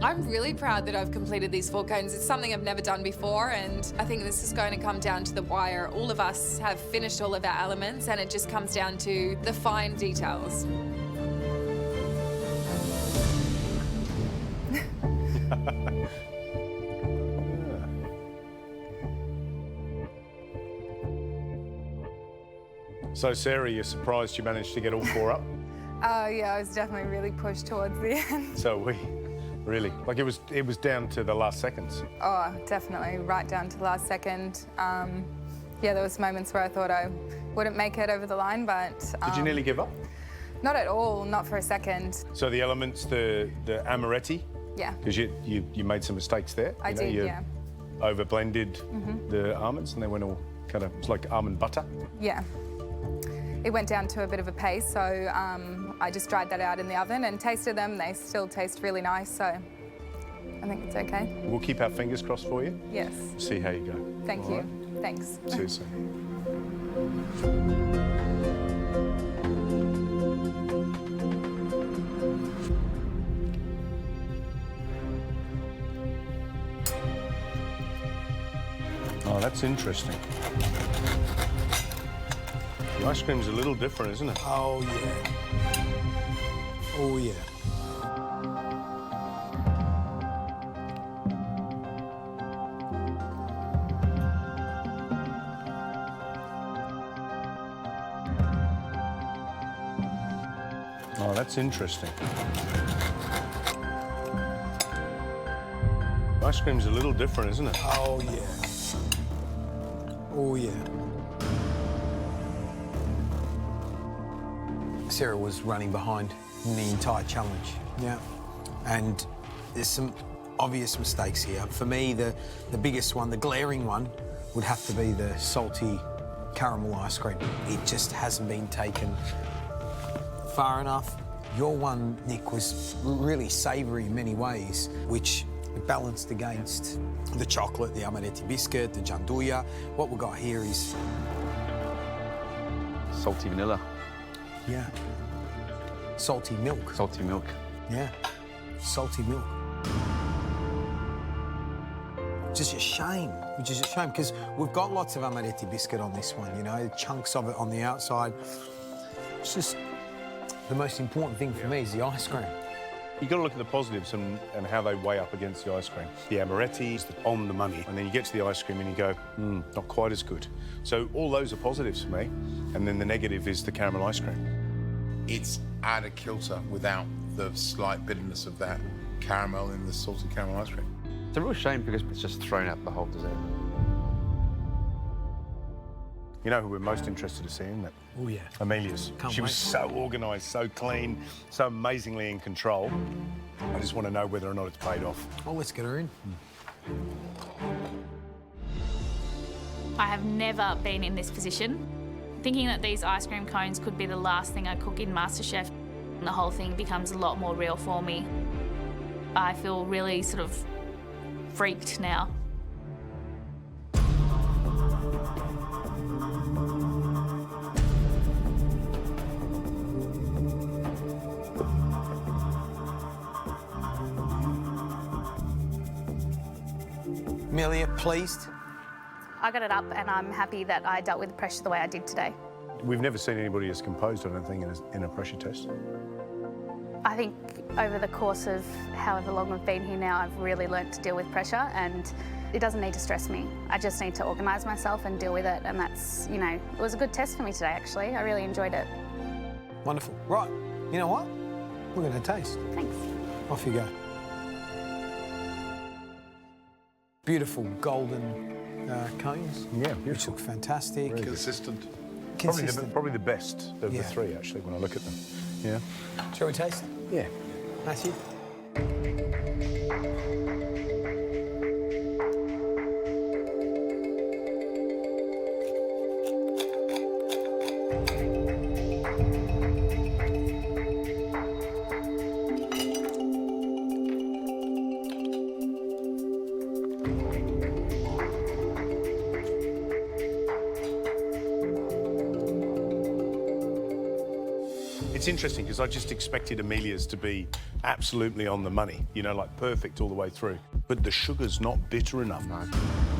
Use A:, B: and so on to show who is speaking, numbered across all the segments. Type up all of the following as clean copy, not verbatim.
A: I'm really proud that I've completed these 4 cones. It's something I've never done before, and I think this is going to come down to the wire. All of us have finished all of our elements, and it just comes down to the fine details.
B: So, Sarah, you're surprised you managed to get all 4 up?
C: Oh, yeah, I was definitely really pushed towards the end.
B: So we, really. Like, it was down to the last seconds.
C: Oh, definitely, right down to the last second. Yeah, there was moments where I thought I wouldn't make it over the line, but...
B: Did you nearly give up?
C: Not at all, not for a second.
B: So the elements, the amaretti?
C: Yeah.
B: Because you made some mistakes there.
C: I did, yeah.
B: Over-blended the almonds and they went all kind of, it's like almond butter.
C: Yeah. It went down to a bit of a paste, so I just dried that out in the oven and tasted them. They still taste really nice, so I think it's okay.
B: We'll keep our fingers crossed for you.
C: Yes.
B: See how you go.
C: Thank
B: All
C: you.
B: right.
C: Thanks.
B: See you soon. Oh, that's interesting. The ice cream's a little different, isn't it?
D: Oh, yeah. Oh, yeah.
B: Oh, that's interesting. Ice cream's a little different, isn't it?
D: Oh, yeah. Oh, yeah. Sarah was running behind in the entire challenge. Yeah. And there's some obvious mistakes here. For me, the biggest one, the glaring one, would have to be the salty caramel ice cream. It just hasn't been taken far enough. Your one, Nick, was really savoury in many ways, which balanced against the chocolate, the amaretti biscuit, the gianduja. What we've got here is...
E: salty vanilla.
D: Yeah. Salty milk.
E: Salty milk.
D: Yeah. Salty milk. Just a shame, which is a shame, because we've got lots of amaretti biscuit on this one, you know, chunks of it on the outside. It's just the most important thing for me is the ice cream.
B: You've got to look at the positives and how they weigh up against the ice cream. The amaretti is on the money, and then you get to the ice cream and you go, not quite as good. So all those are positives for me, and then the negative is the caramel ice cream.
F: It's out of kilter without the slight bitterness of that caramel in the salted caramel ice cream.
E: It's a real shame because it's just thrown out the whole dessert.
B: You know who we're most interested to see, isn't it?
D: Oh, yeah.
B: Amelia's. She was so organised, so clean, so amazingly in control. I just want to know whether or not it's paid off.
D: Well, let's get her in.
G: I have never been in this position. Thinking that these ice cream cones could be the last thing I cook in MasterChef, the whole thing becomes a lot more real for me. I feel really sort of freaked now.
D: Amelia, pleased?
G: I got it up and I'm happy that I dealt with the pressure the way I did today.
B: We've never seen anybody as composed, I don't think, in a pressure test.
G: I think over the course of however long I've been here now, I've really learnt to deal with pressure, and it doesn't need to stress me. I just need to organise myself and deal with it, and that's, you know, it was a good test for me today, actually. I really enjoyed it.
D: Wonderful. Right, you know what? We're going to taste.
G: Thanks.
D: Off you go. Beautiful golden cones.
B: Yeah,
D: Which
B: beautiful.
D: look fantastic.
B: Really
F: Consistent.
D: Consistent.
B: Probably the best of
D: Yeah.
B: the 3, actually, when I look at them. Yeah.
D: Shall we taste?
B: Yeah.
D: Matthew?
B: It's It's interesting because I just expected Amelia's to be absolutely on the money, you know, like perfect all the way through. But the sugar's not bitter enough.
E: No.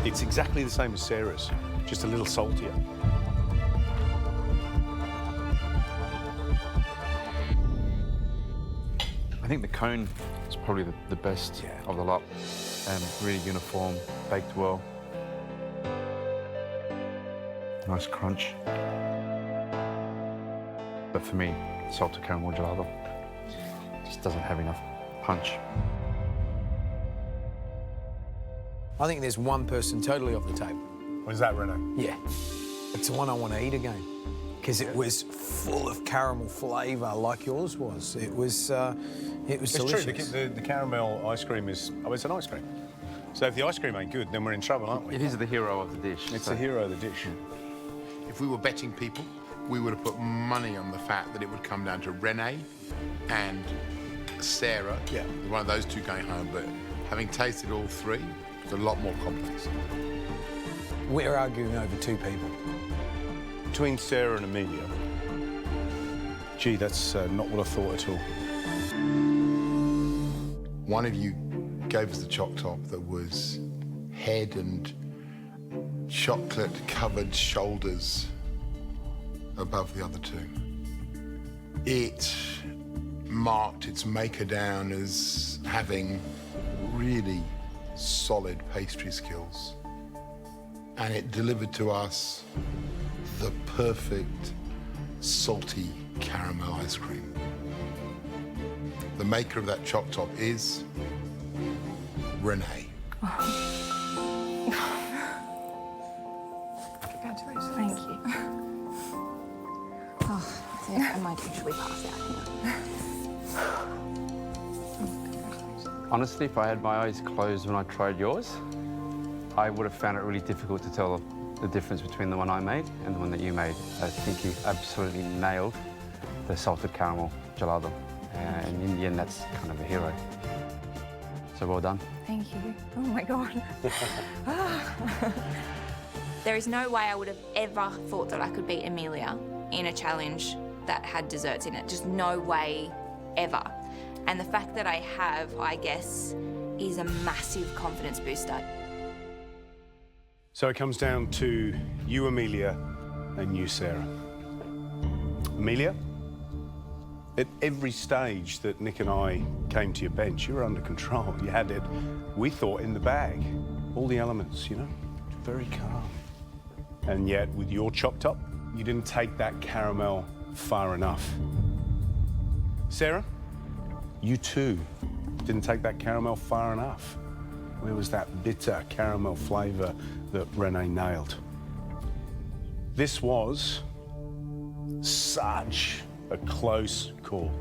B: It's exactly the same as Sarah's, just a little saltier.
E: I think the cone is probably the best of the lot. Really uniform, baked well. Nice crunch. But for me, salted caramel gelato just doesn't have enough punch.
D: I think there's one person totally off the table.
B: What is that, Renae?
D: Yeah. It's the one I want to eat again. Because it was full of caramel flavour like yours was. It was
B: It's
D: delicious.
B: true, the caramel ice cream is, it's an ice cream. So if the ice cream ain't good, then we're in trouble, aren't we?
E: It is the hero of the dish.
B: It's the hero of the dish.
F: If we were betting people, we would have put money on the fact that it would come down to Renae and Sarah.
B: Yeah.
F: One of those two going home, but having tasted all three, it's a lot more complex.
D: We're arguing over two people.
B: Between Sarah and Amelia, gee, that's not what I thought at all.
F: One of you gave us the Choc-Top that was head and chocolate-covered shoulders above the other two. It marked its maker down as having really solid pastry skills. And it delivered to us the perfect salty caramel ice cream. The maker of that Choc-Top is Renae.
C: Congratulations.
H: Thank you. Oh, I might actually pass out here.
E: Honestly, if I had my eyes closed when I tried yours, I would have found it really difficult to tell the difference between the one I made and the one that you made. I think you absolutely nailed the salted caramel gelato. And in the end, that's kind of a hero. So well done.
H: Thank you.
C: Oh my God.
I: There is no way I would have ever thought that I could beat Amelia in a challenge that had desserts in it. Just no way ever. And the fact that I have, I guess, is a massive confidence booster.
B: So it comes down to you, Amelia, and you, Sarah. Amelia, at every stage that Nick and I came to your bench, you were under control. You had it, we thought, in the bag. All the elements, you know, very calm. And yet, with your Choc-Top, you didn't take that caramel far enough. Sarah, you too didn't take that caramel far enough. Where was that bitter caramel flavour that Renae nailed? This was such a close call,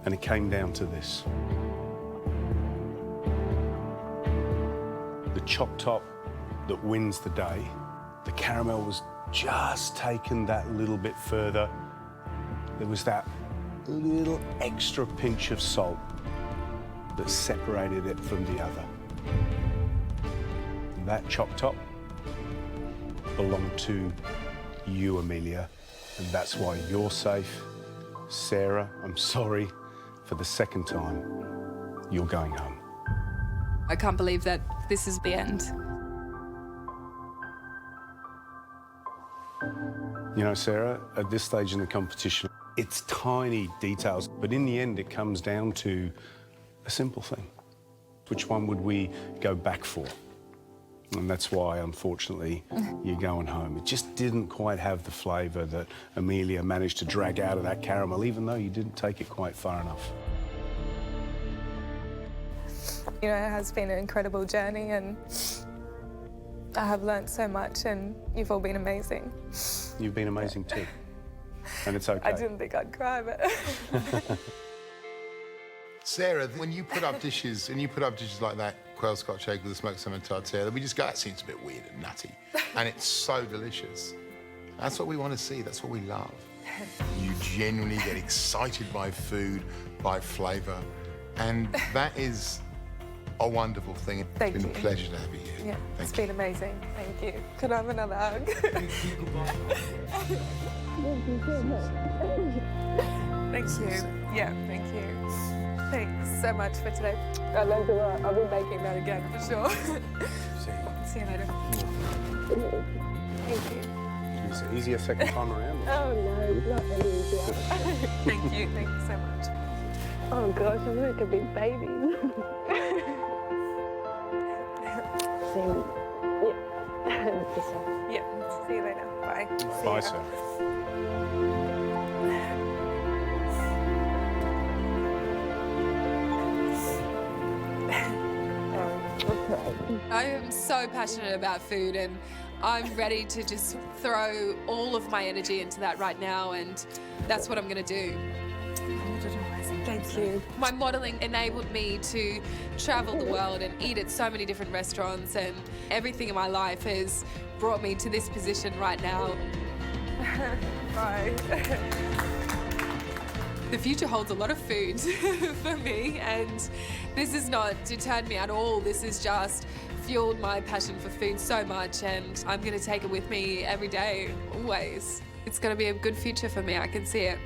B: and it came down to this. The Choc-Top that wins the day, the caramel was just taken that little bit further. There was that little extra pinch of salt that separated it from the other. That Choc-Top belonged to you, Amelia, and that's why you're safe. Sarah, I'm sorry, for the second time, you're going home.
A: I can't believe that this is the end.
B: You know, Sarah, at this stage in the competition, it's tiny details, but in the end, it comes down to a simple thing. Which one would we go back for? And that's why, unfortunately, you're going home. It just didn't quite have the flavour that Amelia managed to drag out of that caramel, even though you didn't take it quite far enough.
C: You know, it has been an incredible journey and I have learnt so much and you've all been amazing.
B: You've been amazing too. And it's okay.
C: I didn't think I'd cry, but...
F: Sarah, when you put up dishes, like that quail scotch egg with the smoked salmon tartare, we just go, that seems a bit weird and nutty. And it's so delicious. That's what we want to see, that's what we love. You genuinely get excited by food, by flavour, and that is a wonderful thing.
C: Thank
F: It's been
C: you.
F: a pleasure to have you here.
C: Yeah, it's
F: Thank
C: been amazing. Thank you. Could I have another hug? Thank you so much. Thank you. Yeah, thank you. Thanks so much for today. I learned a lot. I'll be making that again for sure. See you later. Thank you.
B: Is it easier second time around?
J: Oh no, it's not any easier.
C: Thank you. Thank you so much.
J: Oh gosh, I'm like a big baby.
C: Yeah, see you later. Bye.
B: Bye, sir.
A: I am so passionate about food and I'm ready to just throw all of my energy into that right now, and that's what I'm going to do.
C: Thank you.
A: My modelling enabled me to travel the world and eat at so many different restaurants, and everything in my life has brought me to this position right now.
C: Bye.
A: The future holds a lot of food for me, and this has not deterred me at all. This has just fueled my passion for food so much, and I'm going to take it with me every day, always. It's going to be a good future for me. I can see it.